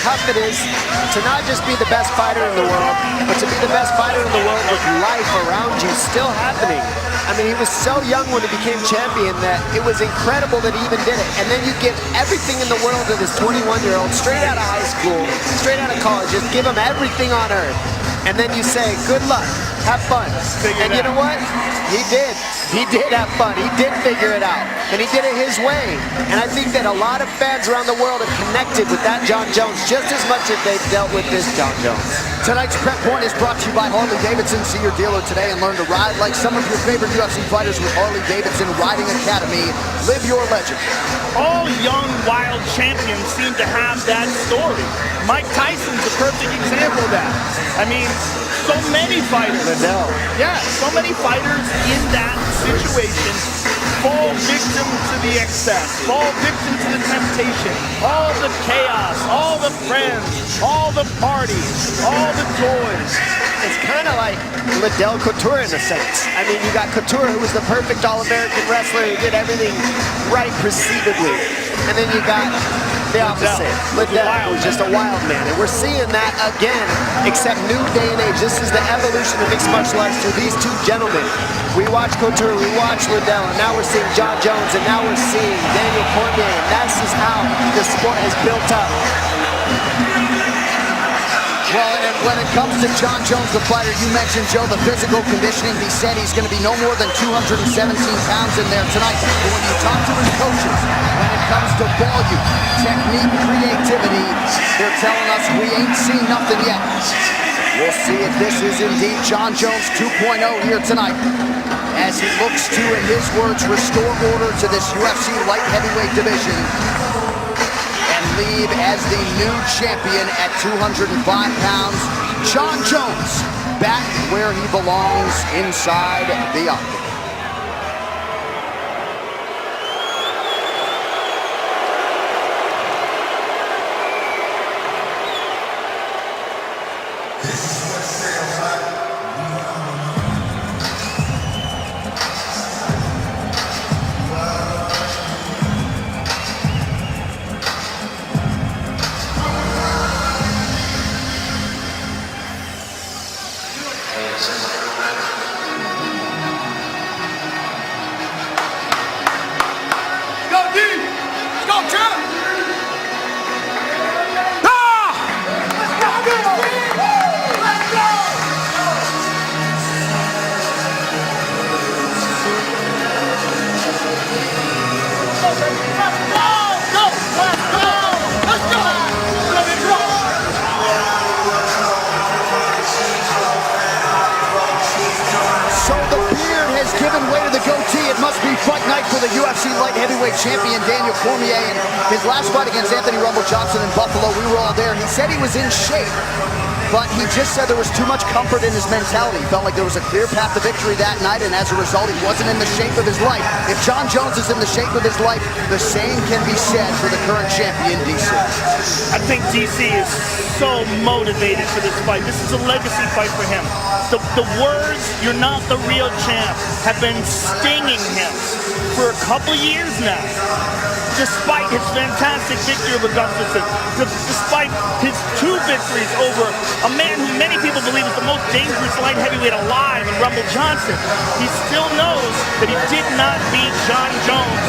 tough it is to not just be the best fighter in the world, but to be the best fighter in the world with life around you still happening. I mean, he was so young when he became champion that it was incredible that he even did it. And then you give everything in the world to this 21-year-old, straight out of high school, straight out of college, just give him everything on earth. And then you say, good luck, have fun. And you know what? He did. He did have fun. He did figure it out. And he did it his way. And I think that a lot of fans around the world have connected with that Jon Jones just as much as they've dealt with this Jon Jones. Tonight's Prep Point is brought to you by Harley-Davidson. See your dealer today and learn to ride like some of your favorite UFC fighters with Harley-Davidson Riding Academy. Live your legend. All young, wild champions seem to have that story. Mike Tyson's a perfect example of that. I mean, so many fighters. Liddell. Yeah, so many fighters in that situation fall victim to the excess, fall victim to the temptation, all the chaos, all the friends, all the parties, all the toys. It's kind of like Liddell Couture in a sense. I mean, you got Couture, who was the perfect All-American wrestler who did everything right perceivably. And then you got the opposite. Liddell was just a wild man. And we're seeing that again, except new day and age. This is the evolution of mixed martial arts through these two gentlemen. We watch Couture, we watch Liddell, and now we're seeing Jon Jones, and now we're seeing Daniel Cormier. And this is how the sport has built up. Well, and when it comes to Jon Jones, the fighter, you mentioned, Joe, the physical conditioning. He said he's going to be no more than 217 pounds in there tonight. But when you talk to his coaches, when it comes to volume, technique, creativity, they're telling us we ain't seen nothing yet. We'll see if this is indeed Jon Jones 2.0 here tonight, as he looks to, in his words, restore order to this UFC light heavyweight division and leave as the new champion at 205 pounds. Jon Jones back where he belongs, inside the octagon. Given way to the goatee, it must be fight night for the UFC light heavyweight champion Daniel Cormier. And his last fight against Anthony Rumble Johnson in Buffalo, we were all there. He said he was in shape, but he just said there was too much comfort in his mentality. He felt like there was a clear path to victory that night, and as a result, he wasn't in the shape of his life. If Jon Jones is in the shape of his life, the same can be said for the current champion, DC. I think DC is so motivated for this fight. This is a legacy fight for him. The words, "you're not the real champ," have been stinging him for a couple years now. Despite his fantastic victory over Gustafsson, despite his 2 victories over a man who many people believe is the most dangerous light heavyweight alive in Rumble Johnson, he still knows that he did not beat Jon Jones,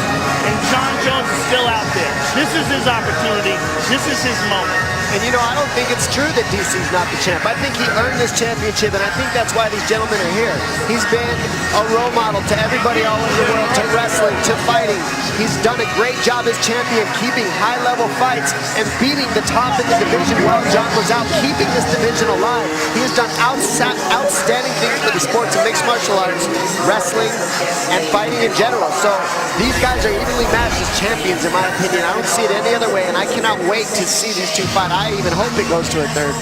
and Jon Jones is still out there. This is his opportunity. This is his moment. And you know, I don't think it's true that DC's not the champ. I think he earned this championship, and I think that's why these gentlemen are here. He's been a role model to everybody all over the world, to wrestling, to fighting. He's done a great job as champion, keeping high-level fights and beating the top of the division while Jon was out, keeping this division alive. He has done outstanding things for the sports of mixed martial arts, wrestling, and fighting in general. So these guys are evenly matched as champions, in my opinion. I don't see it any other way, and I cannot wait to see these two fight. I even hope it goes to a third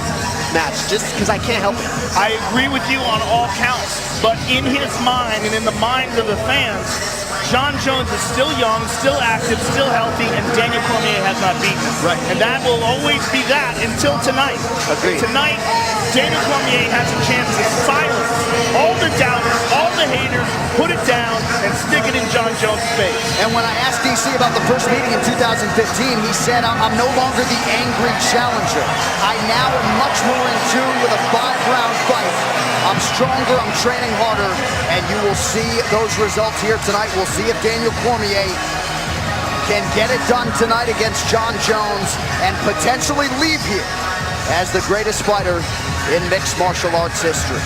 match, just because I can't help it. I agree with you on all counts, but in his mind and in the minds of the fans, Jon Jones is still young, still active, still healthy, and Daniel Cormier has not beaten him. Right. And that will always be that until tonight. Agreed. Tonight, Daniel Cormier has a chance to silence all the doubters, all the haters, put it down, and stick it in Jon Jones' face. And when I asked DC about the first meeting in 2015, he said, I'm no longer the angry challenger. I now am much more in tune with a 5-round fight. I'm stronger, I'm training harder, and you will see those results here tonight. We'll see if Daniel Cormier can get it done tonight against Jon Jones and potentially leave here as the greatest fighter in mixed martial arts history.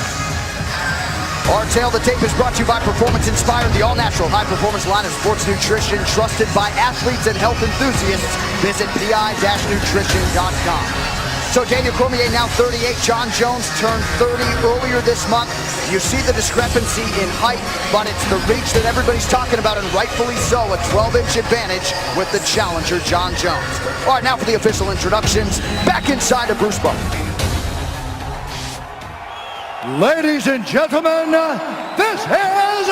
Our Tale of the Tape is brought to you by Performance Inspired, the all-natural high-performance line of sports nutrition trusted by athletes and health enthusiasts. Visit pi-nutrition.com. So Daniel Cormier now 38. Jon Jones turned 30 earlier this month. You see the discrepancy in height, but it's the reach that everybody's talking about, and rightfully so. A 12-inch advantage with the challenger, Jon Jones. All right, now for the official introductions. Back inside of Bruce Buffer. Ladies and gentlemen, this is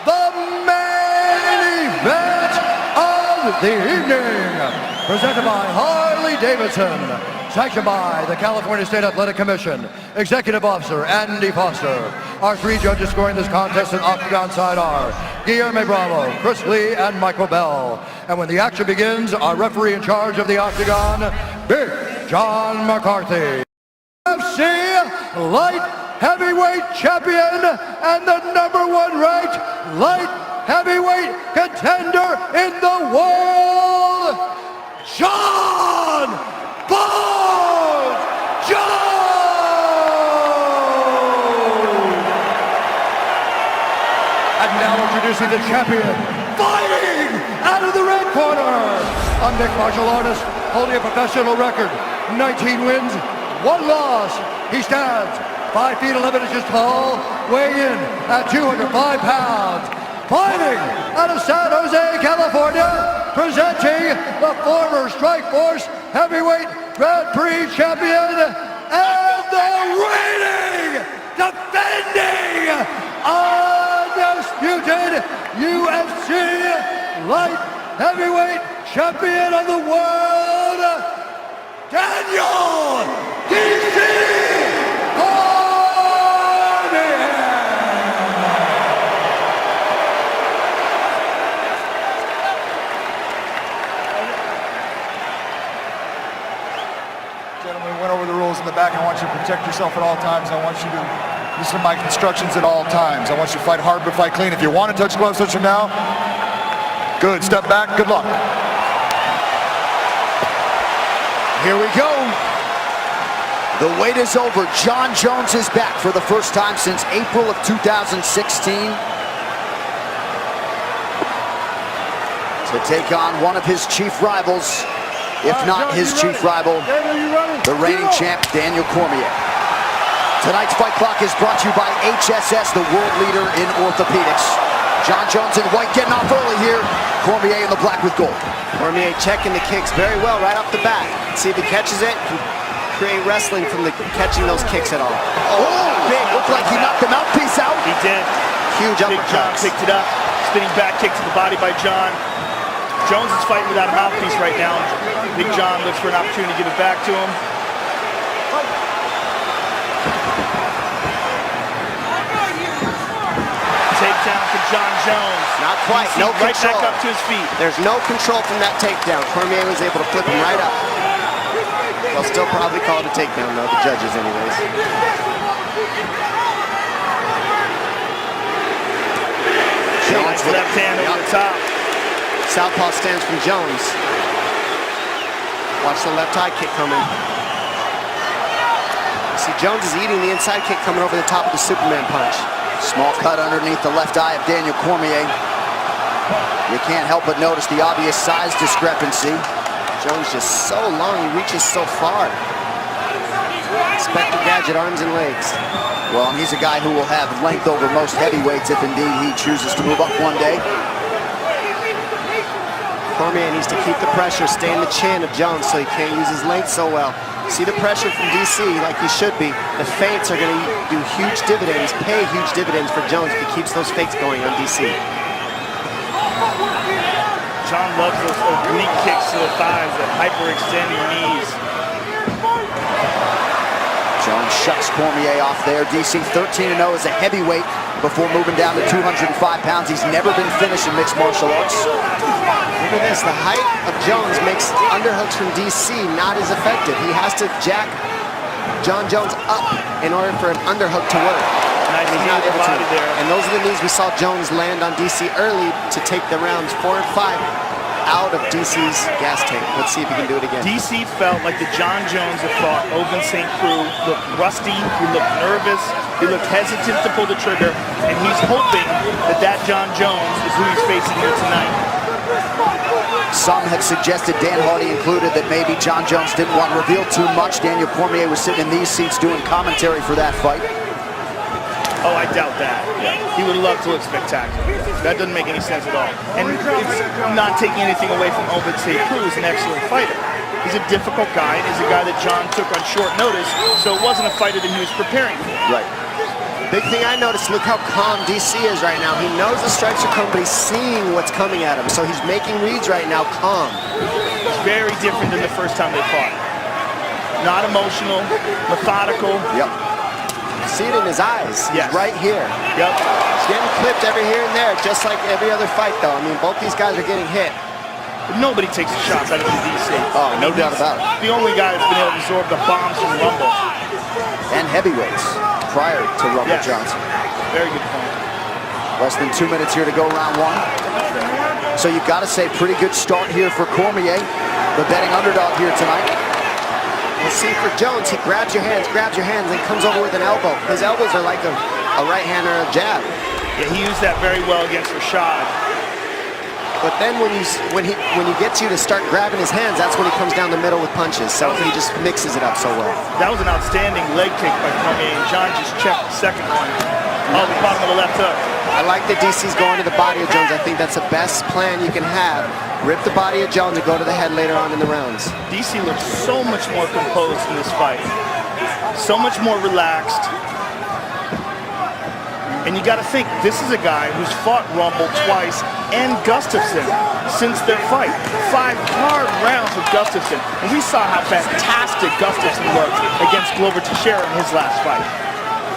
the main event of the evening. Presented by Harley-Davidson. Sanctioned by the California State Athletic Commission. Executive Officer Andy Foster. Our 3 judges scoring this contest in octagon side are Guillermo Bravo, Chris Lee, and Michael Bell. And when the action begins, our referee in charge of the octagon, Big John McCarthy. UFC Light Heavyweight Champion and the #1 ranked Light Heavyweight Contender in the world, Jon Bones Jones! And now introducing the champion, fighting out of the red corner, a mixed martial artist holding a professional record, 19 wins, 1 loss. He stands 5 feet 11 inches tall, weighing in at 205 pounds. Fighting out of San Jose, California, presenting the former Strikeforce Heavyweight Grand Prix champion and the reigning, defending, undisputed UFC Light Heavyweight Champion of the world, Daniel DC Cormier! Gentlemen, we went over the rules in the back. I want you to protect yourself at all times. I want you to listen to my instructions at all times. I want you to fight hard but fight clean. If you want to touch gloves, touch them now. Good. Step back. Good luck. Here we go. The wait is over. Jon Jones is back for the first time since April of 2016 to take on one of his chief rivals, if not his chief rival, the reigning champ, Daniel Cormier. Tonight's fight clock is brought to you by HSS, the world leader in orthopedics. Jon Jones in white getting off early here. Cormier in the black with gold. Cormier checking the kicks very well right off the bat. See if he catches it. Can create wrestling from the catching those kicks at all. Oh, big. Looked like he knocked the mouthpiece out. He did. Huge Big John uppercuts. picked it up. Spinning back kick to the body by John. Jones is fighting without a mouthpiece right now. Big John looks for an opportunity to give it back to him. Takedown for Jon Jones. Not quite. DC No right control. back up to his feet. There's no control from that takedown. Cormier was able to flip him right up. They'll still probably call it a takedown, though, the judges anyways. Nice left hand over the top. Southpaw stance from Jones. Watch the left high kick coming. See, Jones is eating the inside kick coming over the top of the Superman punch. Small cut underneath the left eye of Daniel Cormier. You can't help but notice the obvious size discrepancy. Jones just so long, he reaches so far. Inspector Gadget, arms and legs. Well, and he's a guy who will have length over most heavyweights if indeed he chooses to move up one day. Cormier needs to keep the pressure, stay in the chin of Jones so he can't use his length so well. See the pressure from DC like he should be. The feints are going to do huge dividends, pay huge dividends for Jones if he keeps those fakes going on DC. John loves those oblique kicks to the thighs that hyperextend your knees. Jones shucks Cormier off there. DC 13-0 as a heavyweight before moving down to 205 pounds. He's never been finished in mixed martial arts. Look at this, the height of Jones makes underhooks from DC not as effective. He has to jack Jon Jones up in order for an underhook to work. Nice And he's knee not to the able to. body there. And those are the knees we saw Jones land on DC early to take the rounds 4 and 5 out of DC's gas tank. Let's see if he can do it again. DC felt like the Jon Jones that fought Ovince St. Preux looked rusty, he looked nervous, he looked hesitant to pull the trigger, and he's hoping that Jon Jones is who he's facing here tonight. Some had suggested, Dan Hardy included, that maybe Jon Jones didn't want to reveal too much. Daniel Cormier was sitting in these seats doing commentary for that fight. Oh, I doubt that. He would love to look spectacular. That doesn't make any sense at all. And it's not taking anything away from Ovince St. Preux, who's an excellent fighter. He's a difficult guy, and he's a guy that Jon took on short notice, so it wasn't a fighter that he was preparing for. Right. Big thing I noticed, look how calm DC is right now. He knows the strikes are coming, but he's seeing what's coming at him. So he's making reads right now calm. It's very different than the first time they fought. Not emotional, methodical. Yep. See it in his eyes. Yes. He's right here. Yep. He's getting clipped every here and there, just like every other fight, though. I mean, both these guys are getting hit. But nobody takes the shots out of DC. Oh, no doubt about it. The only guy that's been able to absorb the bombs from Rumble. And heavyweights prior to Rumble Yes. Johnson. Very good point. Less than 2 minutes here to go, round one. So you've got to say, pretty good start here for Cormier, the betting underdog here tonight. Let's see for Jones, he grabs your hands, and comes over with an elbow. His elbows are like a right hand or a jab. Yeah, he used that very well against Rashad. But then when he gets you to start grabbing his hands, that's when he comes down the middle with punches. So he just mixes it up so well. That was an outstanding leg kick by Cormier, and Jon just checked the second one. Oh, the bottom of the left hook. I like that DC's going to the body of Jones. I think that's the best plan you can have. Rip the body of Jones and go to the head later on in the rounds. DC looks so much more composed in this fight. So much more relaxed. And you got to think, this is a guy who's fought Rumble twice and Gustafsson since their fight. 5 hard rounds with Gustafsson. And we saw how fantastic Gustafsson looked against Glover Teixeira in his last fight.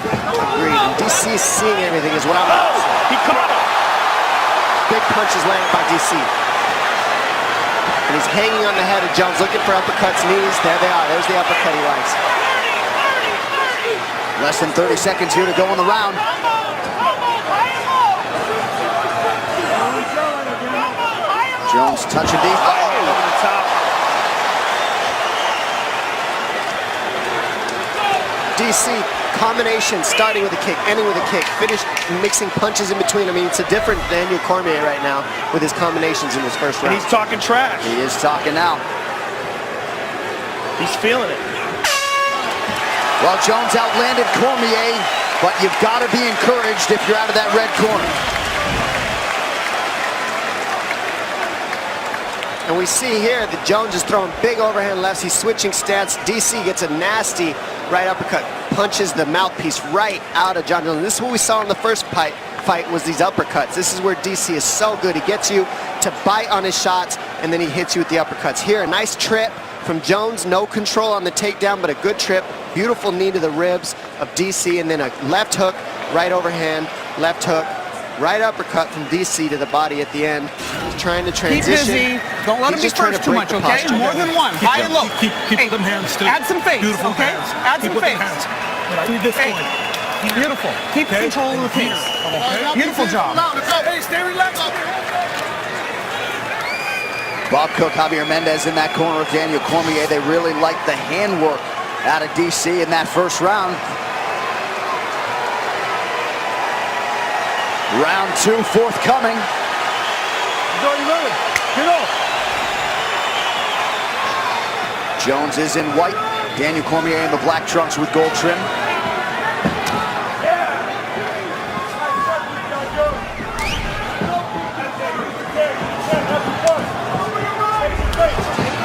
Agreed. And DC is seeing everything is what I'm Oh, he caught him. Big punches landed by DC. And he's hanging on the head of Jones, looking for uppercuts, knees. There they are. There's the uppercut he likes. Less than 30 seconds here to go in the round. Jones touching deep. Over the top. DC, combination, starting with a kick, ending with a kick, finish mixing punches in between. I mean, it's a different Daniel Cormier right now with his combinations in his first And round. he's talking trash. He is talking now. He's feeling it. Well, Jones outlanded Cormier, but you've got to be encouraged if you're out of that red corner. And we see here that Jones is throwing big overhand lefts. He's switching stance. DC gets a nasty right uppercut, punches the mouthpiece right out of Jon Jones. This is what we saw in the first fight was these uppercuts. This is where DC is so good. He gets you to bite on his shots, and then he hits you with the uppercuts. Here, a nice trip from Jones. No control on the takedown, but a good trip. Beautiful knee to the ribs of DC, and then a left hook, right overhand, left hook, right uppercut from DC to the body at the end. He's trying to transition. Keep busy. Don't let him be He's just trying first to too break much, the okay? posture. More than one. Keep High them- and low. keep Hey, them hands too. add some face, Beautiful okay? hands. Add Keep some with face. the hands. I need this Hey. point. Beautiful. Keep Okay? control of the face. Okay? Beautiful job. Hey, stay relaxed. Bob Cook, Javier Mendez in that corner of Daniel Cormier. They really liked the handwork out of DC in that first round. Round 2 forthcoming. Jones is in white. Daniel Cormier in the black trunks with gold trim.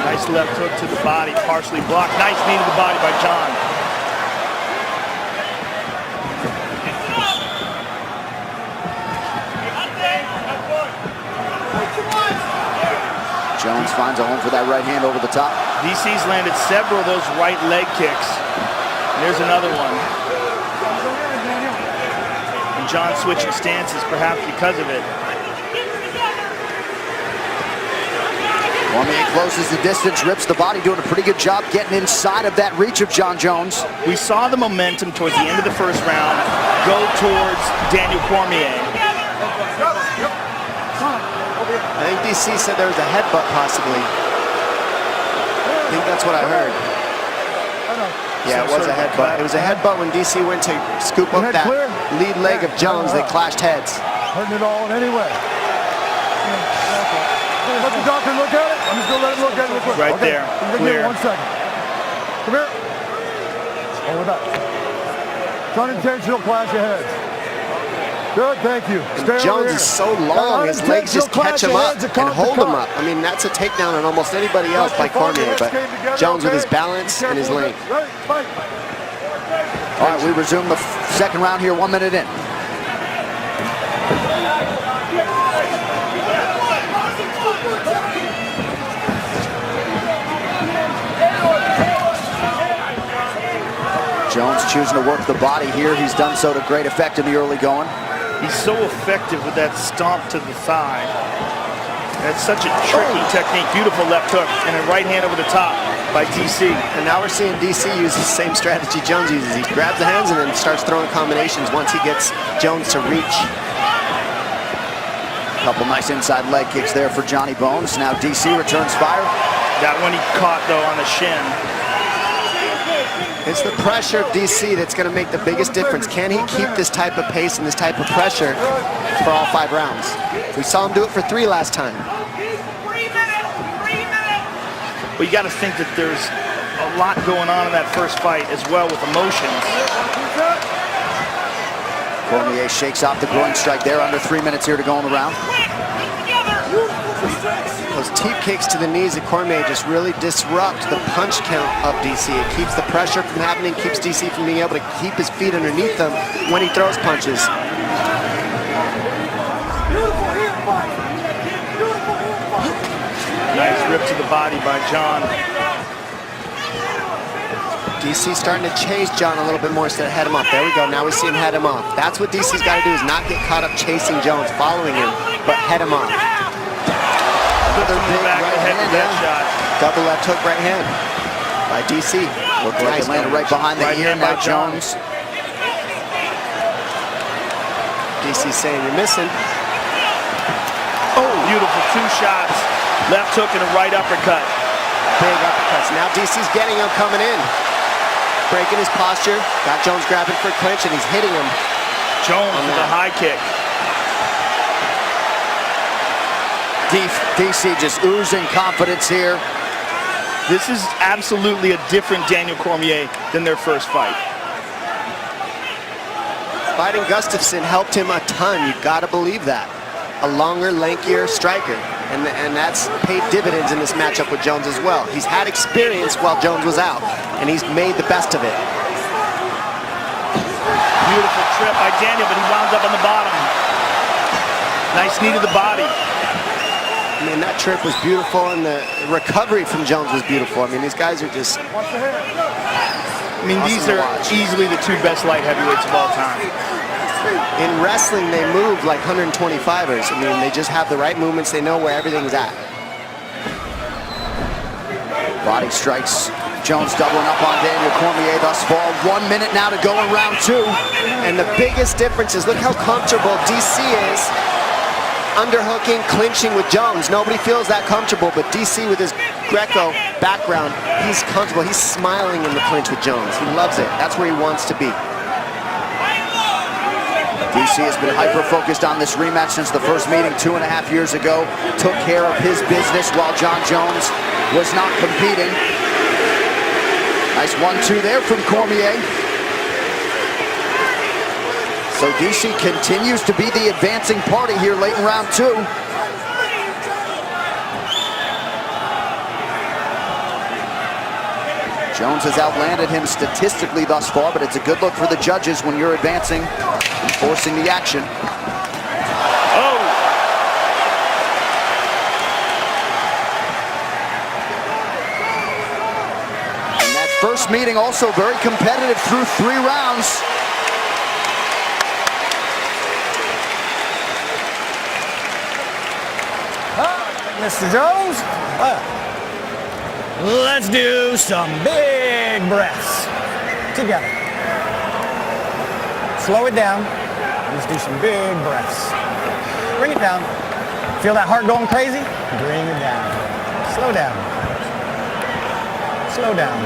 Nice left hook to the body, partially blocked. Nice knee to the body by Jon. Jones finds a home for that right hand over the top. DC's landed several of those right leg kicks. There's another one. And John switching stances, perhaps because of it. Cormier closes the distance, rips the body, doing a pretty good job getting inside of that reach of Jon Jones. We saw the momentum towards the end of the first round go towards Daniel Cormier. I think DC said there was a headbutt possibly. I think that's what I heard. Yeah, it was a headbutt. It was a headbutt when DC went to scoop up that lead leg of Jones. They clashed heads. Hurting it all in any way. Let the doctor look at it. I'm just going to let him look at it real quick. Right okay. there, Give clear. me 1 second. Come here. Over that. It's unintentional clash of heads. Good, thank you. Stay over Jones here. is so long, his legs just catch him up and hold him up. I mean, that's a takedown on almost anybody else by Cormier, but Jones with his balance and his length. Ready, fight. All right, we resume the second round here, 1 minute in. Jones choosing to work the body here. He's done so to great effect in the early going. He's so effective with that stomp to the thigh. That's such a tricky technique. Beautiful left hook and a right hand over the top by DC. And now we're seeing DC use the same strategy Jones uses. He grabs the hands and then starts throwing combinations once he gets Jones to reach. Couple nice inside leg kicks there for Johnny Bones. Now DC returns fire. That one he caught though on the shin. It's the pressure of DC that's going to make the biggest difference. Can he keep this type of pace and this type of pressure for all 5 rounds? We saw him do it for 3 last time. Well, you got to think that there's a lot going on in that first fight as well with emotions. Cormier shakes off the groin strike there. Under 3 minutes here to go in the round. Those teep kicks to the knees of Cormier just really disrupt the punch count of DC. It keeps the pressure from happening, keeps DC from being able to keep his feet underneath them when he throws punches. Nice rip to the body by John. DC starting to chase John a little bit more instead of head him off. There we go. Now we see him head him off. That's what DC's got to do, is not get caught up chasing Jones, following him, but head him off. Another big Back right ahead hand with that down. shot. Double left hook right hand by DC. Looked like it landed right behind the Right ear. hand by Now Jones. DC saying you're missing. Oh, beautiful 2 shots. Left hook and a right uppercut. Big uppercuts. Now DC's getting him coming in. Breaking his posture. Got Jones grabbing for a clinch and he's hitting him. Jones with a high kick. DC just oozing confidence here. This is absolutely a different Daniel Cormier than their first fight. Fighting Gustafsson helped him a ton. You've got to believe that. A longer, lankier striker. And that's paid dividends in this matchup with Jones as well. He's had experience while Jones was out, and he's made the best of it. Beautiful trip by Daniel, but he wound up on the bottom. Nice knee to the body. I mean, that trip was beautiful, and the recovery from Jones was beautiful. I mean, these guys are just... I mean, these awesome to are watch. easily the 2 best light heavyweights of all time. In wrestling, they move like 125ers. I mean, they just have the right movements. They know where everything's at. Body strikes. Jones doubling up on Daniel Cormier thus far. 1 minute now to go in round 2. And the biggest difference is look how comfortable DC is underhooking, clinching with Jones. Nobody feels that comfortable, but DC with his Greco background, he's comfortable. He's smiling in the clinch with Jones. He loves it. That's where he wants to be. DC has been hyper-focused on this rematch since the first meeting 2.5 years ago. Took care of his business while Jon Jones was not competing. Nice 1-2 there from Cormier. So DC continues to be the advancing party here late in round 2. Jones has outlanded him statistically thus far, but it's a good look for the judges when you're advancing and forcing the action. Oh! And that first this meeting also very competitive through 3 rounds. Mr. Jones, let's do some big breaths together. Slow it down. Let's do some big breaths. Bring it down. Feel that heart going crazy? Bring it down. Slow down. Slow down.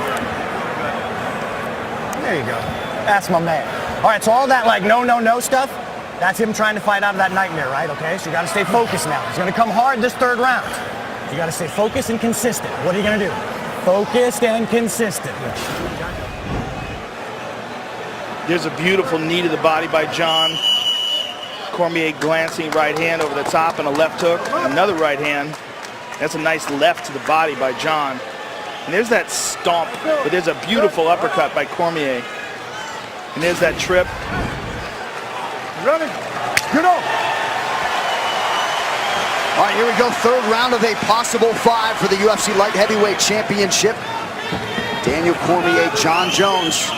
There you go. That's my man. All right, so all that like no stuff, that's him trying to fight out of that nightmare, right? Okay, so you got to stay focused now. He's going to come hard this 3rd round. You got to stay focused and consistent. What are you going to do? Focused and consistent. There's a beautiful knee to the body by John. Cormier glancing right hand over the top and a left hook. Another right hand. That's a nice left to the body by John. And there's that stomp, but there's a beautiful uppercut by Cormier. And there's that trip. Ready? Get up. All right, here we go. 3rd round of a possible 5 for the UFC Light Heavyweight Championship. Daniel Cormier, Jon Jones.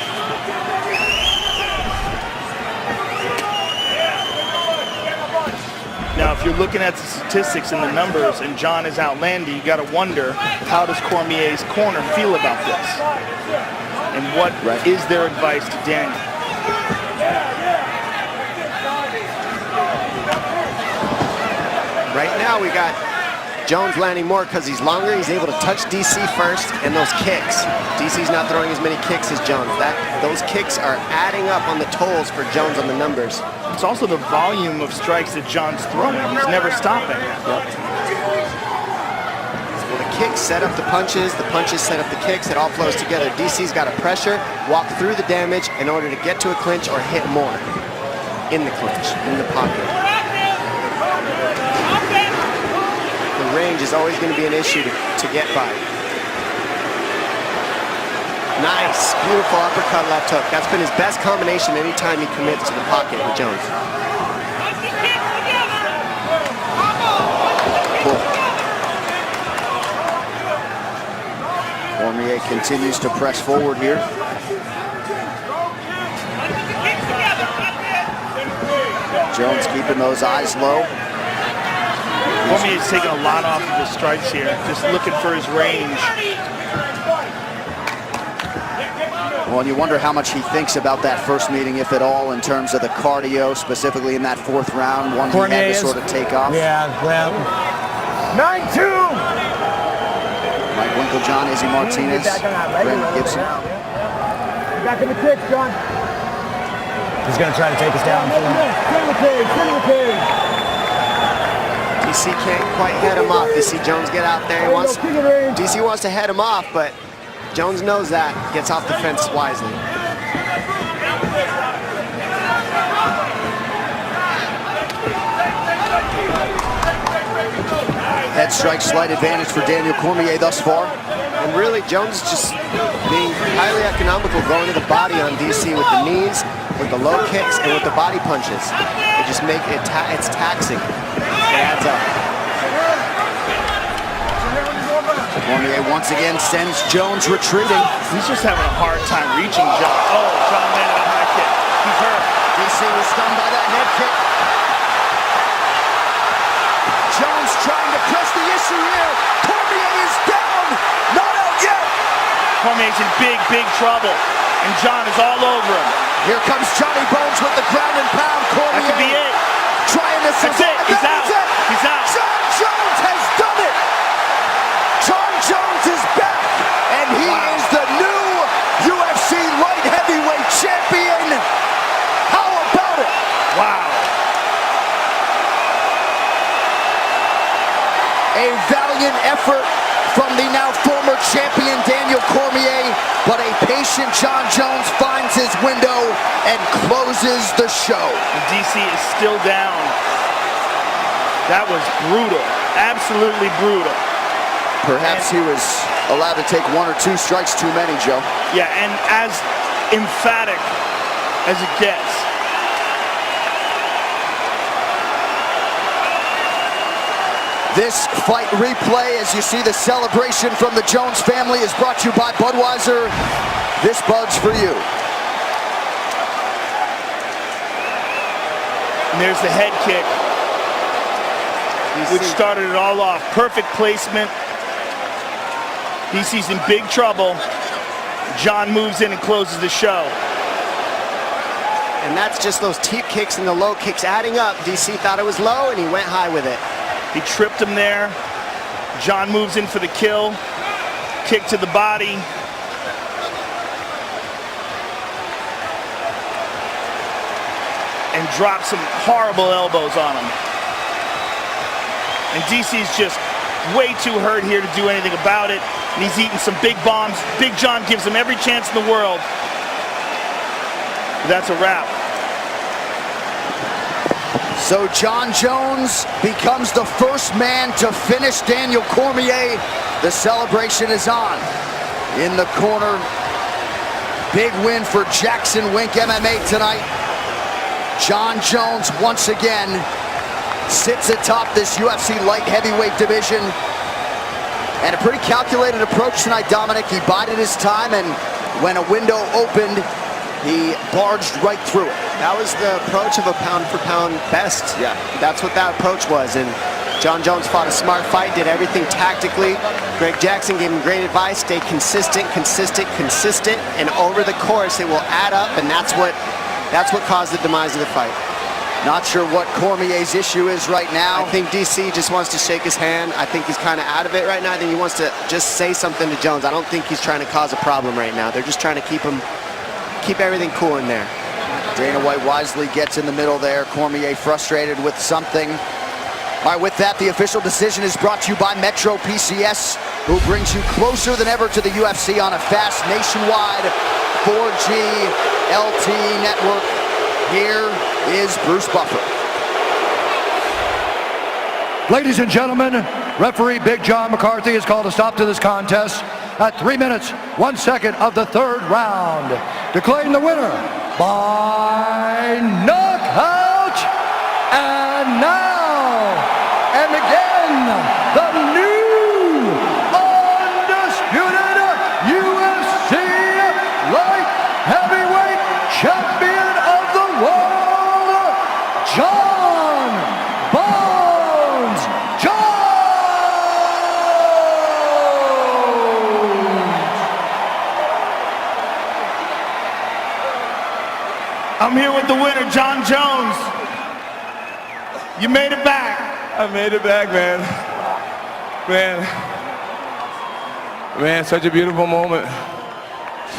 Now, if you're looking at the statistics and the numbers and John is outlanding, you got to wonder, how does Cormier's corner feel about this? And what is their advice to Daniel? Right now we got Jones landing more because he's longer. He's able to touch DC first, and those kicks. DC's not throwing as many kicks as Jones. Those kicks are adding up on the tolls for Jones on the numbers. It's also the volume of strikes that John's throwing. He's never stopping. Well, the kicks set up the punches set up the kicks. It all flows together. DC's got to pressure, walk through the damage in order to get to a clinch or hit more in the clinch, in the pocket. The range is always going to be an issue to get by. Nice, beautiful uppercut left hook. That's been his best combination anytime he commits to the pocket with Jones. Cool. Cormier continues to press forward here. Jones keeping those eyes low. Cormier's taking a lot off of his strikes here, just looking for his range. Well, and you wonder how much he thinks about that first meeting, if at all, in terms of the cardio, specifically in that 4th round, one he had to sort of take off. Yeah, well. 9-2. Mike Winkeljohn, Izzy Martinez, Brandon Gibson. Back in the kick, John. He's going to try to take us down. Get in the cage, get in the cage. DC can't quite head him off. You see Jones get out there. DC wants to head him off, but Jones knows that. Gets off the fence wisely. Head strike, slight advantage for Daniel Cormier thus far. And really, Jones is just being highly economical, going to the body on DC with the knees, with the low kicks, and with the body punches. It just make it, it's taxing. It adds up. Cormier once again sends Jones retreating. He's just having a hard time reaching John. Oh, John landed a high kick. He's hurt. DC was stunned by that head kick. Jones trying to press the issue here. Cormier is down. Not out yet. Cormier's in big trouble, and John is all over him. Here comes Johnny Bones with the ground and pound. Cormier That could be it. trying to That's survive. it. He's out. He's out. Jon Jones has done it. Jon Jones is back, and he is the new UFC light heavyweight champion. How about it? Wow. A valiant effort from the now former champion Daniel Cormier, but a patient Jon Jones finds his window and closes the show. And DC is still down. That was brutal. Absolutely brutal. Perhaps he was allowed to take 1 or 2 strikes too many, Joe. Yeah, and as emphatic as it gets. This fight replay, as you see the celebration from the Jones family, is brought to you by Budweiser. this bud's for you. And there's the head kick, which started it all off. Perfect placement. DC's in big trouble. Jon moves in and closes the show. And that's just those teep kicks and the low kicks adding up. DC thought it was low, and he went high with it. He tripped him there. Jon moves in for the kill. Kick to the body. And drops some horrible elbows on him. And DC's just way too hurt here to do anything about it. And he's eating some big bombs. Big Jon gives him every chance in the world. But that's a wrap. So Jon Jones becomes the first man to finish Daniel Cormier. The celebration is on. In the corner, big win for Jackson Wink MMA tonight. Jon Jones once again sits atop this UFC light heavyweight division. And a pretty calculated approach tonight, Dominic. He bided his time, and when a window opened, he barged right through it. That was the approach of a pound-for-pound best. Yeah, that's what that approach was. And Jon Jones fought a smart fight, did everything tactically. Greg Jackson gave him great advice. Stay consistent, consistent, consistent, and over the course, it will add up, and that's what caused the demise of the fight. Not sure what Cormier's issue is right now. I think DC just wants to shake his hand. I think he's kind of out of it right now. I think he wants to just say something to Jones. I don't think he's trying to cause a problem right now. They're just trying to keep everything cool in there. Dana White wisely gets in the middle there. Cormier frustrated with something. All right, with that, the official decision is brought to you by Metro PCS, who brings you closer than ever to the UFC on a fast nationwide 4G LTE network. Here is Bruce Buffer. Ladies and gentlemen, referee Big John McCarthy has called a stop to this contest at 3 minutes, 1 second of the third round, declaring the winner by knockout. And now, and again, the new undisputed UFC light heavyweight champion of the world, Jon Bones Jones. I'm here with the winner, Jon Jones. You made it back. I made it back, man. Man, such a beautiful moment.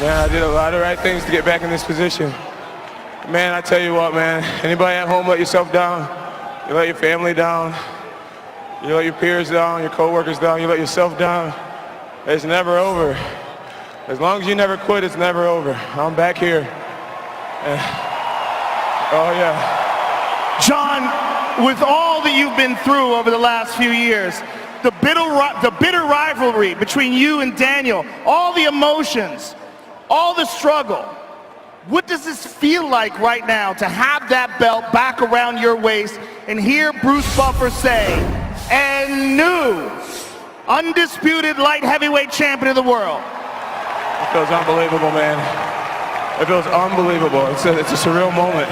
Man, I did a lot of right things to get back in this position. Man, I tell you what, man, anybody at home let yourself down, you let your family down, you let your peers down, your coworkers down, you let yourself down, it's never over. As long as you never quit, it's never over. I'm back here. Oh yeah. Jon, with all that you've been through over the last few years, the bitter rivalry between you and Daniel, all the emotions, all the struggle, what does this feel like right now to have that belt back around your waist and hear Bruce Buffer say, and new undisputed light heavyweight champion of the world? It feels unbelievable, man. It feels unbelievable. It's a surreal moment.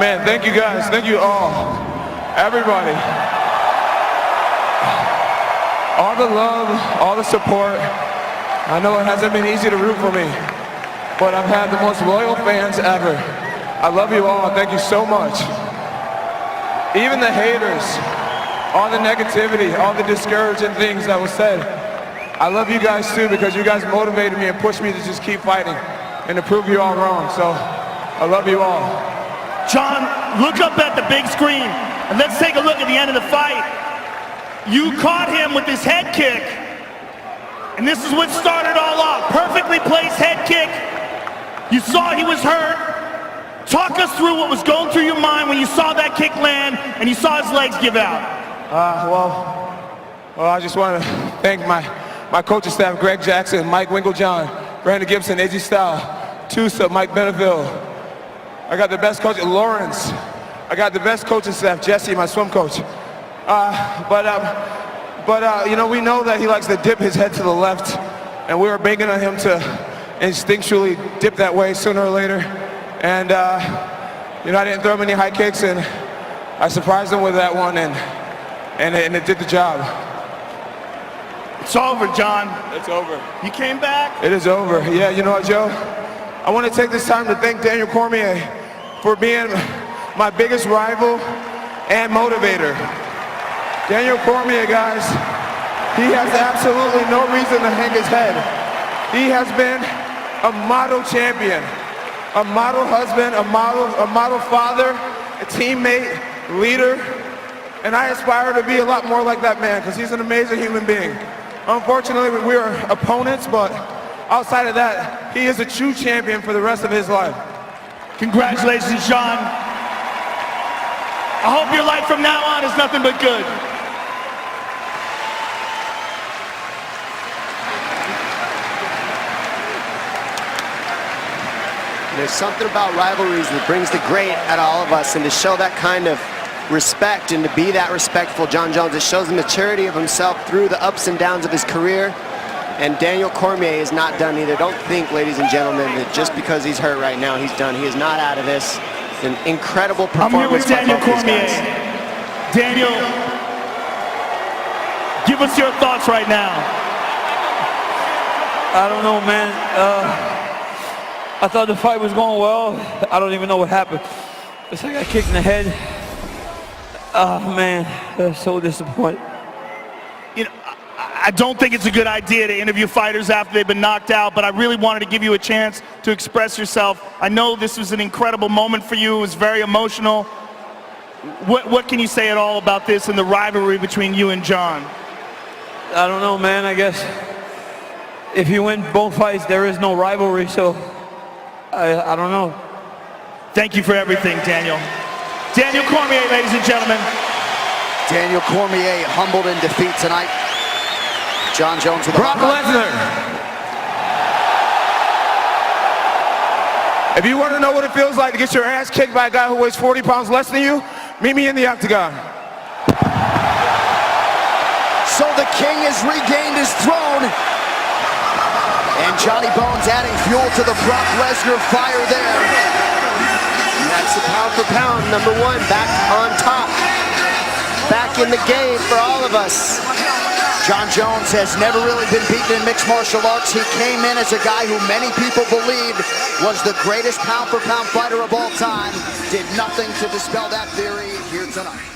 Man, thank you guys. Thank you all. Everybody. All the love, all the support. I know it hasn't been easy to root for me, but I've had the most loyal fans ever. I love you all. Thank you so much. Even the haters, all the negativity, all the discouraging things that was said. I love you guys too, because you guys motivated me and pushed me to just keep fighting and to prove you all wrong. So I love you all. Jon, look up at the big screen and let's take a look at the end of the fight. You caught him with this head kick, and this is what started all off. Perfectly placed head kick. You saw he was hurt. Talk us through what was going through your mind when you saw that kick land and you saw his legs give out. Well, I just want to thank my coaching staff, Greg Jackson, Mike Winkeljohn, Brandon Gibson, Izzy Style, Tusa, Mike Beneville. I got the best coach, Lawrence. I got the best coaching staff, Jesse, my swim coach. You know, we know that he likes to dip his head to the left, and we were banking on him to instinctually dip that way sooner or later. And, you know, I didn't throw many high kicks, and I surprised him with that one, and it did the job. It's over, John. It's over. You came back. It is over. Yeah, you know what, Joe? I want to take this time to thank Daniel Cormier for being my biggest rival and motivator. Daniel Cormier, guys, he has absolutely no reason to hang his head. He has been a model champion, a model husband, a model father, a teammate, leader, and I aspire to be a lot more like that man because he's an amazing human being. Unfortunately, we are opponents, but outside of that, he is a true champion for the rest of his life. Congratulations, John. I hope your life from now on is nothing but good. There's something about rivalries that brings the great out of all of us, and to show that kind of respect and to be that respectful, Jon Jones, it shows the maturity of himself through the ups and downs of his career. And Daniel Cormier is not done either. Don't think, ladies and gentlemen, that just because he's hurt right now, he's done. He is not out of this. It's an incredible performance. I'm here with Daniel by both these Cormier. guys. Daniel, give us your thoughts right now. I don't know, man. I thought the fight was going well. I don't even know what happened. It's like I got kicked in the head. Oh, man, that's so disappointed. You know, I don't think it's a good idea to interview fighters after they've been knocked out, but I really wanted to give you a chance to express yourself. I know this was an incredible moment for you. It was very emotional. What can you say at all about this and the rivalry between you and John? I don't know, man. I guess if you win both fights, there is no rivalry, so I don't know. Thank you for everything, Daniel. Daniel Cormier, ladies and gentlemen. Daniel Cormier humbled in defeat tonight. Jon Jones with Brock Lesnar. If you want to know what it feels like to get your ass kicked by a guy who weighs 40 pounds less than you, meet me in the octagon. So the King has regained his throne. And Johnny Bones adding fuel to the Brock Lesnar fire there. And that's the pound for pound, number one, back on top. Back in the game for all of us. Jon Jones has never really been beaten in mixed martial arts. He came in as a guy who many people believed was the greatest pound-for-pound fighter of all time. Did nothing to dispel that theory here tonight.